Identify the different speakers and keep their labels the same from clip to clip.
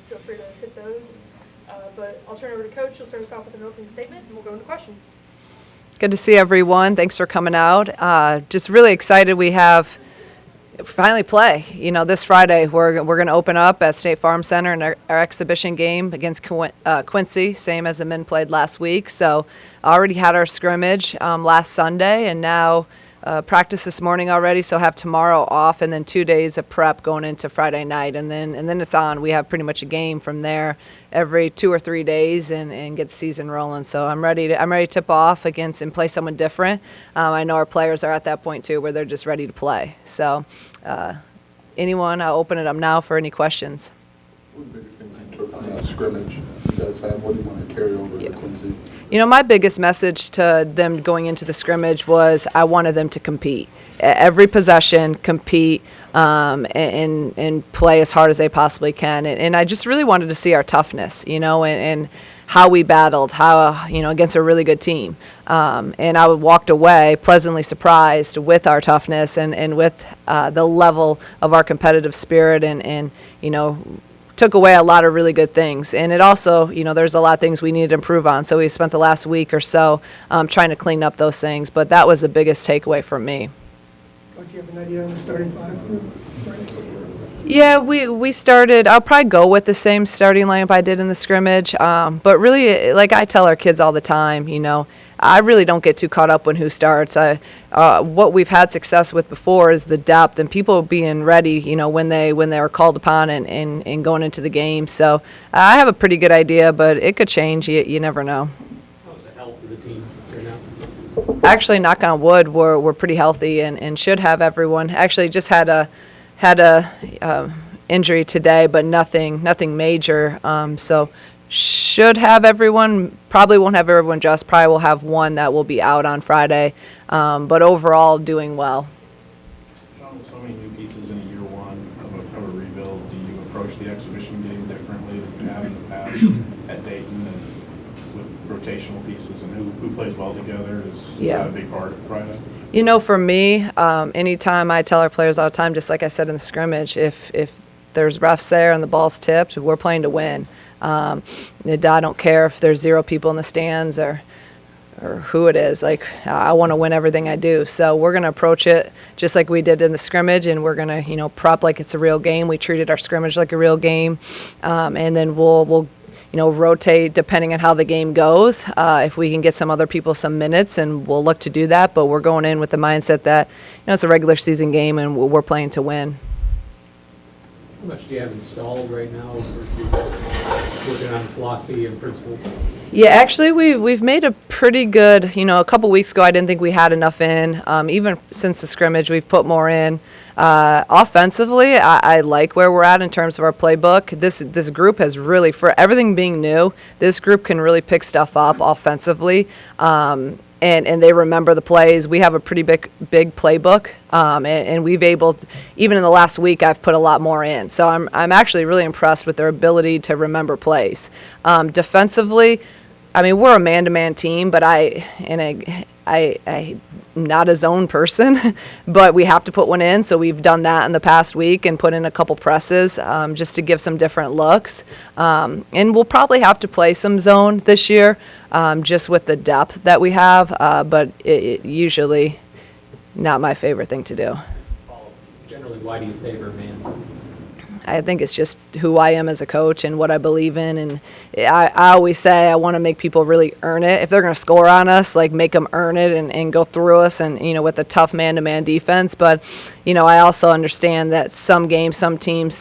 Speaker 1: feel free to hit those. But I'll turn it over to Coach. He'll start us off with an opening statement, and we'll go into questions.
Speaker 2: Good to see everyone. Thanks for coming out. Just really excited we have finally play. This Friday we're going to open up at State Farm Center in our exhibition game against Quincy, same as the men played last week. So already had our scrimmage last Sunday, and now practice this morning already. So have tomorrow off, and then 2 days of prep going into Friday night, and then it's on. We have pretty much a game from there every 2 or 3 days, and get the season rolling. So I'm ready to tip off against and play someone different. I know our players are at that point too, where they're just ready to play. So anyone, I'll open it up now for any questions.
Speaker 3: What the biggest things you took from that scrimmage you guys have? What do you want to carry over to Quincy?
Speaker 2: My biggest message to them going into the scrimmage was I wanted them to compete. Every possession, compete, and play as hard as they possibly can. And I just really wanted to see our toughness, and how we battled, against a really good team. And I walked away pleasantly surprised with our toughness and with the level of our competitive spirit and took away a lot of really good things. And it also, there's a lot of things we needed to improve on. So we spent the last week or so trying to clean up those things. But that was the biggest takeaway from me.
Speaker 1: Coach, you have an idea on the starting five for Friday?
Speaker 2: Yeah, we started, I'll probably go with the same starting lineup I did in the scrimmage. But really, like I tell our kids all the time, I really don't get too caught up on who starts. What we've had success with before is the depth and people being ready, when they are called upon and going into the game. So I have a pretty good idea, but it could change. You never know.
Speaker 4: How's the health of the team right now?
Speaker 2: Actually, knock on wood, we're pretty healthy and should have everyone. Actually, just had a injury today, but nothing major. So should have everyone. Probably won't have everyone. Just probably will have one that will be out on Friday. But overall, doing well.
Speaker 5: Shauna, with so many new pieces in year one of a rebuild, do you approach the exhibition game differently than you have in the past at Dayton, and with rotational pieces, and who plays well together is a big part of Friday?
Speaker 2: For me, anytime I tell our players all the time, just like I said in the scrimmage, if there's refs there and the ball's tipped, we're playing to win. I don't care if there's 0 people in the stands or who it is. Like, I want to win everything I do. So we're going to approach it just like we did in the scrimmage, and we're going to, prep like it's a real game. We treated our scrimmage like a real game, and then we'll rotate depending on how the game goes. If we can get some other people some minutes, and we'll look to do that. But we're going in with the mindset that it's a regular season game, and we're playing to win.
Speaker 4: How much do you have installed right now versus working on philosophy and principles?
Speaker 2: Yeah, actually, we've made a pretty good. A couple weeks ago, I didn't think we had enough in. Even since the scrimmage, we've put more in. Offensively, I like where we're at in terms of our playbook. This group has really, for everything being new, this group can really pick stuff up offensively. And they remember the plays. We have a pretty big playbook, and we've even in the last week, I've put a lot more in. So I'm actually really impressed with their ability to remember plays. Defensively, we're a man-to-man team, but I'm not a zone person, but we have to put one in. So we've done that in the past week and put in a couple presses just to give some different looks. And we'll probably have to play some zone this year just with the depth that we have, but it usually not my favorite thing to do.
Speaker 4: Generally, why do you favor man?
Speaker 2: I think it's just who I am as a coach and what I believe in. And I always say I want to make people really earn it. If they're going to score on us, like make them earn it and go through us and, with a tough man-to-man defense. But, I also understand that some games, some teams,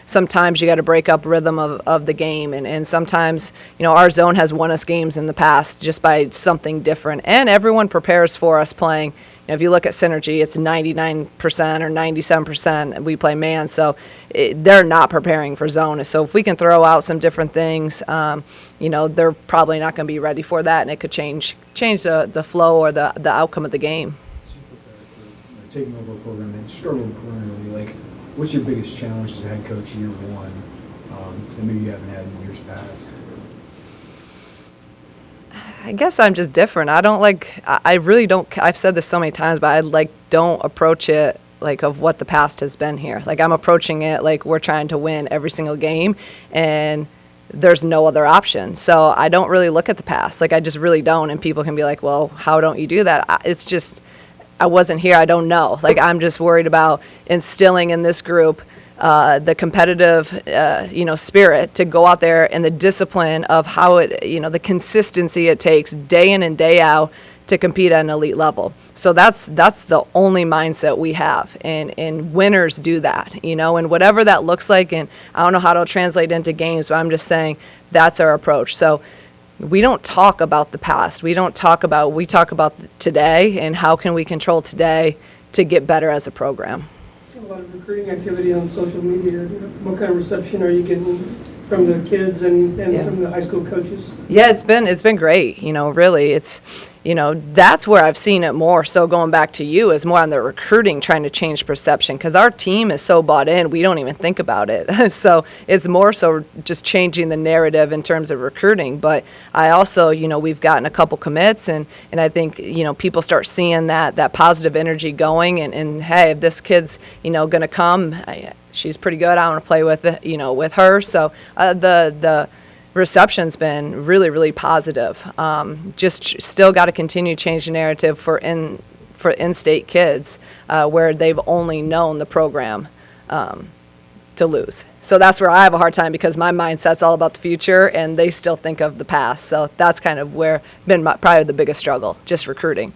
Speaker 2: sometimes you got to break up rhythm of the game. And sometimes, our zone has won us games in the past just by something different. And everyone prepares for us playing. If you look at Synergy, it's 99% or 97% we play man, so they're not preparing for zone. So if we can throw out some different things, they're probably not going to be ready for that, and it could change the flow or the outcome of the game.
Speaker 6: Taking over a program and struggling perennially, like, what's your biggest challenge as a head coach year one that maybe you haven't had in years past?
Speaker 2: I guess I'm just different. I really don't, I've said this so many times, but I don't approach it like of what the past has been here. Like I'm approaching it like we're trying to win every single game, and there's no other option. So I don't really look at the past. Like I just really don't. And people can be like, well, how don't you do that? It's just, I wasn't here. I don't know. Like I'm just worried about instilling in this group the competitive, spirit to go out there, and the discipline of how it, the consistency it takes day in and day out to compete at an elite level. So that's the only mindset we have, and winners do that, and whatever that looks like. And I don't know how it'll translate into games, but I'm just saying that's our approach. So we don't talk about the past. We talk about today and how can we control today to get better as a program.
Speaker 7: A lot of recruiting activity on social media. What kind of reception are you getting from the kids and from the high school coaches?
Speaker 2: Yeah, it's been great. Really, it's, that's where I've seen it more. So going back to you is more on the recruiting, trying to change perception, because our team is so bought in, we don't even think about it. So it's more so just changing the narrative in terms of recruiting. But I also, we've gotten a couple commits, and I think, people start seeing that positive energy going, and hey, if this kid's, going to come, she's pretty good. I want to play with it, with her. So the reception's been really, really positive. Just still got to continue to change the narrative for in-state kids where they've only known the program to lose. So that's where I have a hard time, because my mindset's all about the future and they still think of the past. So that's kind of where been probably the biggest struggle, just recruiting.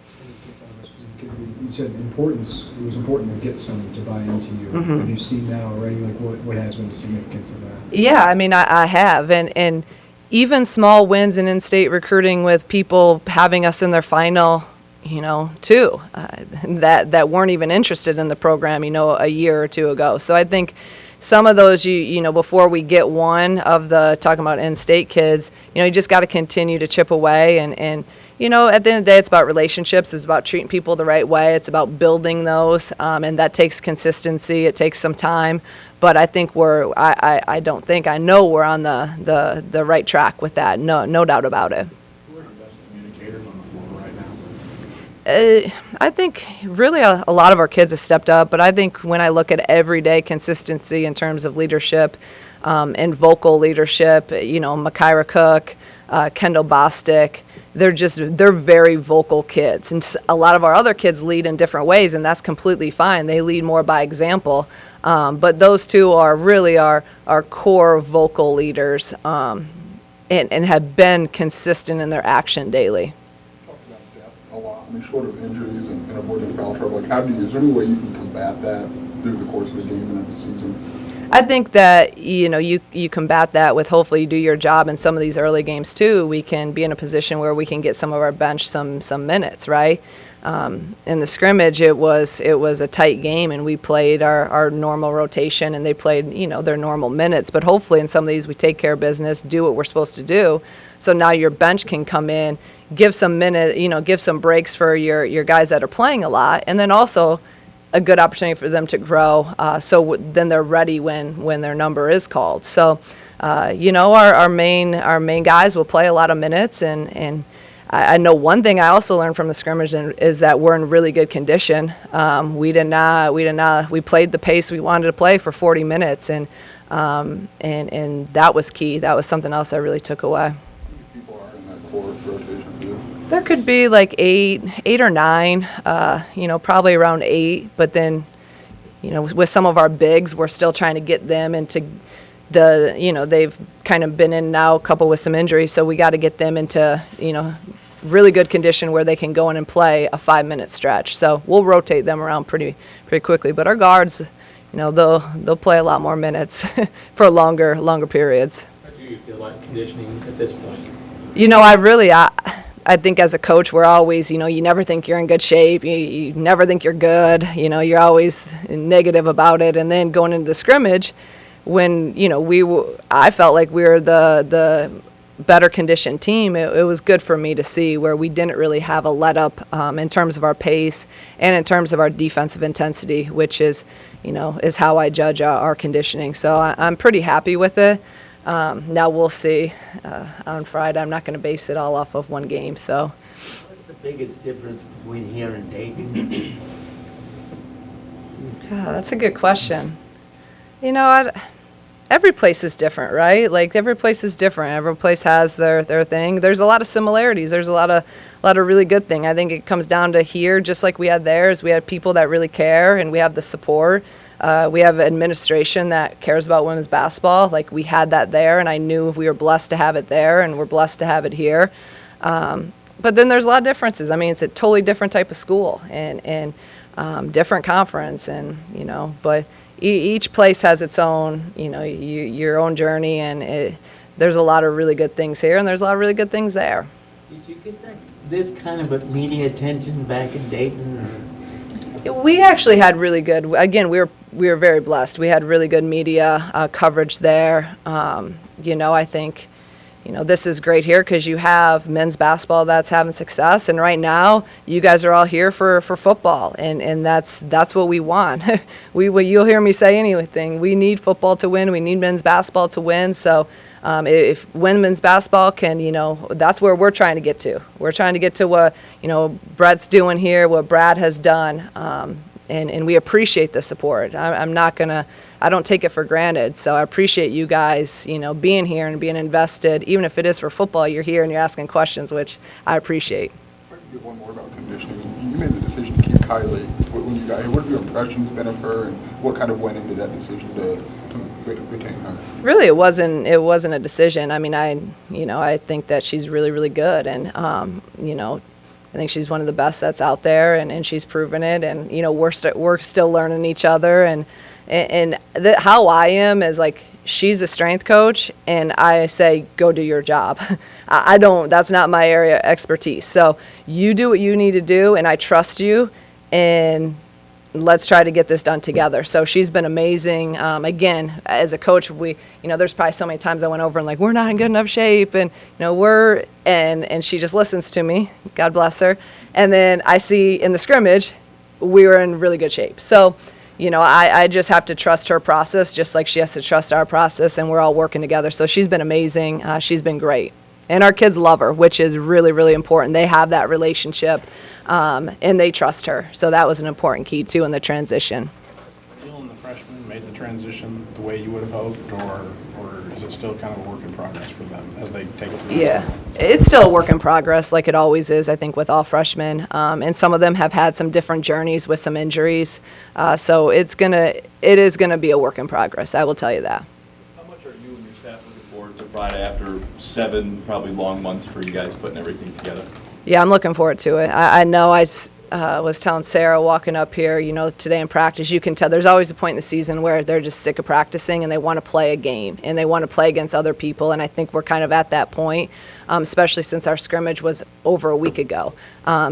Speaker 6: You said it was important to get someone to buy into you.
Speaker 2: Mm-hmm.
Speaker 6: Have you seen that already? Like what has been the significance of that?
Speaker 2: Yeah, I mean, I have. And even small wins in in-state recruiting with people having us in their final, too, that weren't even interested in the program, a year or two ago. So I think some of those, before we get one of the, talking about in-state kids, you just got to continue to chip away. And at the end of the day, it's about relationships. It's about treating people the right way. It's about building those, and that takes consistency. It takes some time. But I think I know we're on the right track with that. No doubt about it.
Speaker 5: Who are the best communicators on the floor right now?
Speaker 2: I think really a lot of our kids have stepped up, but I think when I look at everyday consistency in terms of leadership and vocal leadership, Makaira Cook, Kendall Bostic, they're very vocal kids. And a lot of our other kids lead in different ways, and that's completely fine. They lead more by example. But those two are really our core vocal leaders and have been consistent in their action daily.
Speaker 3: Talked about depth a lot. I mean, short of injuries and avoiding foul trouble, like is there any way you can combat that through the course of the game and of the season?
Speaker 2: I think that, you combat that with, hopefully you do your job in some of these early games too. We can be in a position where we can get some of our bench some minutes, right? In the scrimmage, it was a tight game, and we played our normal rotation, and they played, their normal minutes. But hopefully in some of these, we take care of business, do what we're supposed to do. So now your bench can come in, give some give some breaks for your guys that are playing a lot, and then also a good opportunity for them to grow, so then they're ready when their number is called. So, our main guys will play a lot of minutes, and I know one thing I also learned from the scrimmage is that we're in really good condition. We played the pace we wanted to play for 40 minutes, and that was key. That was something else I really took away.
Speaker 3: People are in that core rotation too.
Speaker 2: There could be like eight or nine, probably around 8. But then, with some of our bigs, we're still trying to get them into they've kind of been in now, a couple with some injuries. So we got to get them into, really good condition where they can go in and play a 5-minute stretch. So we'll rotate them around pretty quickly. But our guards, they'll play a lot more minutes for longer periods.
Speaker 4: How do you feel like conditioning at this point?
Speaker 2: I think as a coach, we're always, you never think you're in good shape. You never think you're good. You're always negative about it. And then going into the scrimmage, when, I felt like we were the better conditioned team, it was good for me to see where we didn't really have a let up in terms of our pace and in terms of our defensive intensity, which is how I judge our conditioning. So I'm pretty happy with it. Now we'll see on Friday. I'm not going to base it all off of one game. So,
Speaker 8: what's the biggest difference between here and Dayton?
Speaker 2: That's a good question. You know, every place is different, right? Like every place is different. Every place has their thing. There's a lot of similarities. There's a lot of really good thing. I think it comes down to here, just like we had there, is we had people that really care and we have the support. We have administration that cares about women's basketball. Like we had that there, and I knew we were blessed to have it there, and we're blessed to have it here. But then there's a lot of differences. I mean, it's a totally different type of school and different conference, and but each place has its own, your own journey, and there's a lot of really good things here, and there's a lot of really good things there.
Speaker 8: Did you get this kind of a media attention back in Dayton?
Speaker 2: We actually had really good. Again, we were very blessed. We had really good media coverage there. I think. This is great here because you have men's basketball that's having success, and right now you guys are all here for football, and that's what we want. You'll hear me say anything. We need football to win. We need men's basketball to win. So if women's basketball can, that's where we're trying to get to. We're trying to get to what Brett's doing here, what Brad has done, and we appreciate the support. I don't take it for granted. So I appreciate you guys, being here and being invested. Even if it is for football, you're here and you're asking questions, which I appreciate.
Speaker 3: If I could get one more about conditioning. You made the decision to keep Kylie when you got here. What have your impressions been of her, and what kind of went into that decision to retain her?
Speaker 2: Really, it wasn't a decision. I mean, I think that she's really, really good, and I think she's one of the best that's out there, and she's proven it. And we're still learning each other, and how I am is like, she's a strength coach, and I say, go do your job. That's not my area of expertise. So you do what you need to do, and I trust you, and let's try to get this done together. So she's been amazing. Again, as a coach, there's probably so many times I went over and like, we're not in good enough shape, and and she just listens to me. God bless her. And then I see in the scrimmage, we were in really good shape. So, I just have to trust her process, just like she has to trust our process, and we're all working together. So she's been amazing. She's been great. And our kids love her, which is really, really important. They have that relationship, and they trust her. So that was an important key, too, in the transition.
Speaker 5: Jill and the freshmen made the transition the way you would have hoped, or is it still kind of a work in progress for them as they take it through?
Speaker 2: Yeah, it's still a work in progress, like it always is, I think, with all freshmen. And some of them have had some different journeys with some injuries. So it is gonna be a work in progress, I will tell you that.
Speaker 9: How much are you and your staff looking forward to Friday after 7 probably long months for you guys putting everything together?
Speaker 2: Yeah, I'm looking forward to it. I know I was telling Sarah walking up here, today in practice, you can tell there's always a point in the season where they're just sick of practicing and they want to play a game and they want to play against other people. And I think we're kind of at that point, especially since our scrimmage was over a week ago.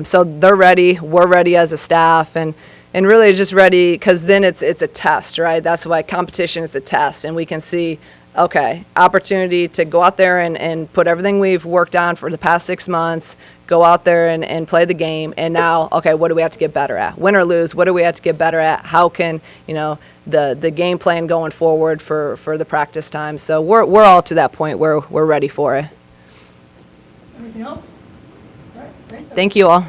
Speaker 2: So they're ready. We're ready as a staff, and really just ready because then it's a test, right? That's why competition is a test, and we can see, okay, opportunity to go out there and put everything we've worked on for the past 6 months, go out there and play the game. And now, okay, what do we have to get better at? Win or lose, what do we have to get better at? How can, the game plan going forward for the practice time? So we're all to that point where we're ready for it.
Speaker 1: Anything else? All right, thanks.
Speaker 2: Thank you all.